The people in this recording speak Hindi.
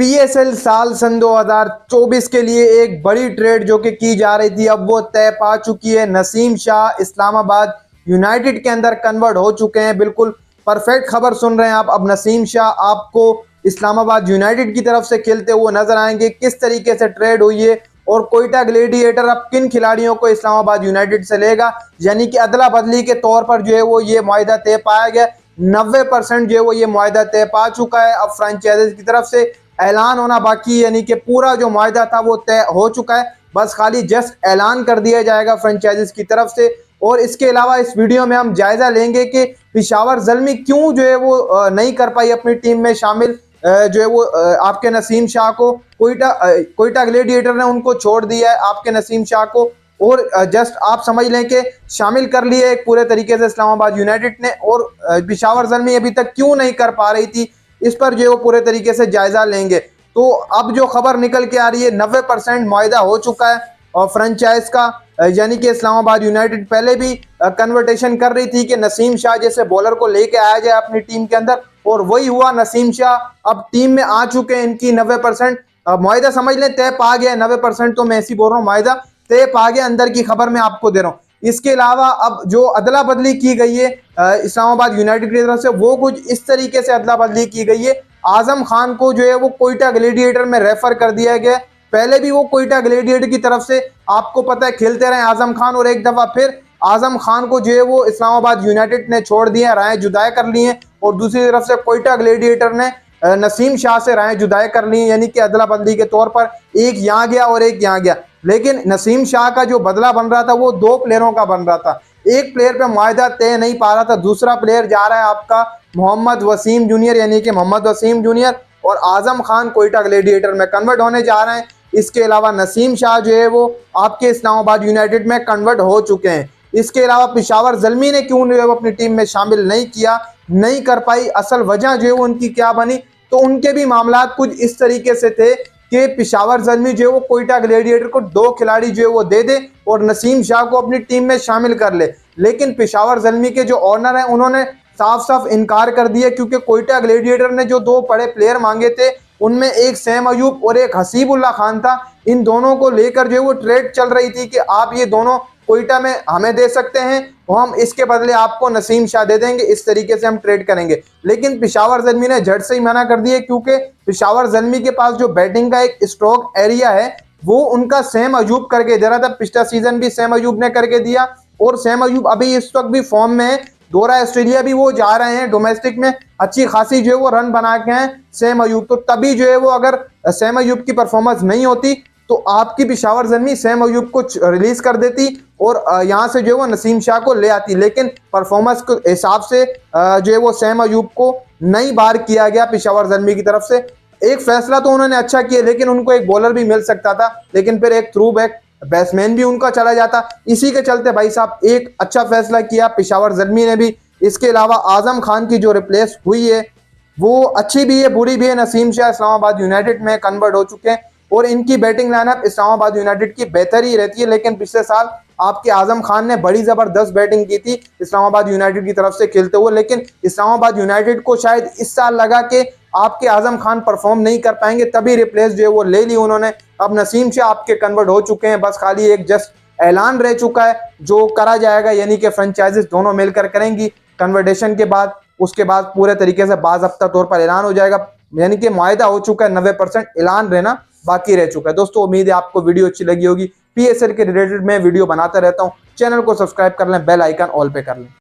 पीएसएल साल सन 2024 के लिए एक बड़ी ट्रेड जो कि की जा रही थी, अब वो तय पा चुकी है। नसीम शाह इस्लामाबाद यूनाइटेड के अंदर कन्वर्ट हो चुके हैं। बिल्कुल परफेक्ट खबर सुन रहे हैं आप। अब नसीम शाह आपको इस्लामाबाद यूनाइटेड की तरफ से खेलते हुए नजर आएंगे। किस तरीके से ट्रेड हुई है और कोयटा ग्लेडिएटर अब किन खिलाड़ियों को इस्लामाबाद यूनाइटेड से लेगा, यानी कि अदला बदली के तौर पर जो है वो ये मुआहिदा तय पाया गया। 90% जो है वो ये मुआहिदा तय पा चुका है। अब फ्रेंचाइजीज की तरफ से ऐलान होना बाकी है, यानी कि पूरा जो मुआहिदा था वो तय हो चुका है। बस खाली जस्ट ऐलान कर दिया जाएगा फ्रेंचाइजीज की तरफ से। और इसके अलावा इस वीडियो में हम जायजा लेंगे कि पेशावर ज़ल्मी क्यों जो है वो नहीं कर पाई अपनी टीम में शामिल। जो है वो आपके नसीम शाह को कोयटा ग्लेडिएटर ने उनको छोड़ दिया है, आपके नसीम शाह को। और जस्ट आप समझ लें कि शामिल कर लिए एक पूरे तरीके से इस्लामाबाद यूनाइटेड ने। और पेशावर ज़ल्मी अभी तक क्यों नहीं कर पा रही थी, इस पर जो है वो पूरे तरीके से जायजा लेंगे। तो अब जो खबर निकल के आ रही है, 90% मुआहिदा हो चुका है और फ्रेंचाइज का, यानी कि इस्लामाबाद यूनाइटेड पहले भी कन्वर्टेशन कर रही थी कि नसीम शाह जैसे बॉलर को लेके आया जाए अपनी टीम के अंदर, और वही हुआ। नसीम शाह अब टीम में आ चुके हैं। इनकी 90% मुआहिदा समझ लें तय पा गया है। 90% तो मैं ऐसी बोल रहा हूँ, मुआहिदा तय पा गया। अंदर की खबर मैं आपको दे रहा हूँ। इसके अलावा अब जो अदला बदली की गई है इस्लामाबाद यूनाइटेड की तरफ से, वो कुछ इस तरीके से अदला बदली की गई है। आजम खान को जो है वो कोयटा ग्लेडिएटर में रेफर कर दिया गया। पहले भी वो कोयटा ग्लेडिएटर की तरफ से आपको पता है खेलते रहे आजम खान, और एक दफा फिर आजम खान को जो है वो इस्लामाबाद यूनाइटेड ने छोड़ दिया, राहें जुदाई कर ली हैं। और दूसरी तरफ से कोयटा ग्लेडिएटर ने नसीम शाह से राहें जुदाई कर ली, यानी कि अदला बदली के तौर पर एक यहाँ गया और एक यहाँ गया। लेकिन नसीम शाह का जो बदला बन रहा था वो 2 प्लेयरों का बन रहा था। एक प्लेयर पे मुआहिदा तय नहीं पा रहा था, दूसरा प्लेयर जा रहा है आपका मोहम्मद वसीम जूनियर, यानी कि मोहम्मद वसीम जूनियर और आजम खान कोयटा ग्लेडिएटर में कन्वर्ट होने जा रहे हैं। इसके अलावा नसीम शाह जो है वो आपके इस्लामाबाद यूनाइटेड में कन्वर्ट हो चुके हैं। इसके अलावा पेशावर ज़ल्मी ने क्यों जो है अपनी टीम में शामिल नहीं किया, नहीं कर पाई, असल वजह जो है वो उनकी क्या बनी, तो उनके भी मामला कुछ इस तरीके से थे कि पेशावर ज़ल्मी जो है वो कोयटा ग्लेडिएटर को 2 खिलाड़ी जो है वो दे दे और नसीम शाह को अपनी टीम में शामिल कर ले। लेकिन पेशावर ज़ल्मी के जो ऑनर हैं उन्होंने साफ साफ इनकार कर दिया, क्योंकि कोयटा ग्लेडिएटर ने जो 2 बड़े प्लेयर मांगे थे उनमें एक सैम अयूब और एक हसीबुल्ला खान था। इन दोनों को लेकर जो है वो ट्रेड चल रही थी कि आप ये दोनों कोयटा में हमें दे सकते हैं और हम इसके बदले आपको नसीम शाह दे देंगे, इस तरीके से हम ट्रेड करेंगे। लेकिन पेशावर ज़ल्मी ने झट से ही मना कर दिया, क्योंकि पेशावर ज़ल्मी के पास जो बैटिंग का एक स्ट्रोक एरिया है वो उनका सैम अयूब करके दे रहा था। पिछला सीजन भी सैम अयूब ने करके दिया और सैम अयूब अभी इस वक्त भी फॉर्म में है। दौरा ऑस्ट्रेलिया भी वो जा रहे हैं, डोमेस्टिक में अच्छी खासी जो है वो रन बना के हैं सैम अयूब। तो तभी जो है वो अगर सैम अयूब की परफॉर्मेंस नहीं होती तो आपकी पेशावर ज़ल्मी सैम अयूब को रिलीज कर देती और यहाँ से जो है वो नसीम शाह को ले आती। लेकिन परफॉर्मेंस के हिसाब से जो है वो सैम अयूब को नहीं बाहर किया गया पेशावर ज़ल्मी की तरफ से। एक फैसला तो उन्होंने अच्छा किया, लेकिन उनको एक बॉलर भी मिल सकता था, लेकिन फिर एक थ्रू बैक बैट्समैन भी उनका चला जाता। इसी के चलते भाई साहब एक अच्छा फैसला किया पेशावर ज़ल्मी ने भी। इसके अलावा आजम खान की जो रिप्लेस हुई है वो अच्छी भी है बुरी भी है। नसीम शाह इस्लामाबाद यूनाइटेड में कन्वर्ट हो चुके हैं और इनकी बैटिंग लाइनअप इस्लामाबाद यूनाइटेड की बेहतर ही रहती है। लेकिन पिछले साल आपके आजम खान ने बड़ी ज़बरदस्त बैटिंग की थी इस्लामाबाद यूनाइटेड की तरफ से खेलते हुए, लेकिन इस्लामाबाद यूनाइटेड को शायद इस साल लगा कि आपके आजम खान परफॉर्म नहीं कर पाएंगे, तभी रिप्लेस जो है वो ले ली उन्होंने। अब नसीम शाह आपके कन्वर्ट हो चुके हैं, बस खाली एक जस्ट ऐलान रह चुका है जो करा जाएगा, यानी कि फ्रेंचाइजीज दोनों मिलकर करेंगी कन्वर्टेशन के बाद। उसके बाद पूरे तरीके से बाज़ाब्ता तौर पर ऐलान हो जाएगा, यानी कि मुआहिदा हो चुका है। 90% ऐलान रहना बाकी रह चुका है। दोस्तों उम्मीद है आपको वीडियो अच्छी लगी होगी। पीएसएल के रिलेटेड मैं वीडियो बनाता रहता हूं, चैनल को सब्सक्राइब कर लें, बेल आइकन ऑल पे कर लें।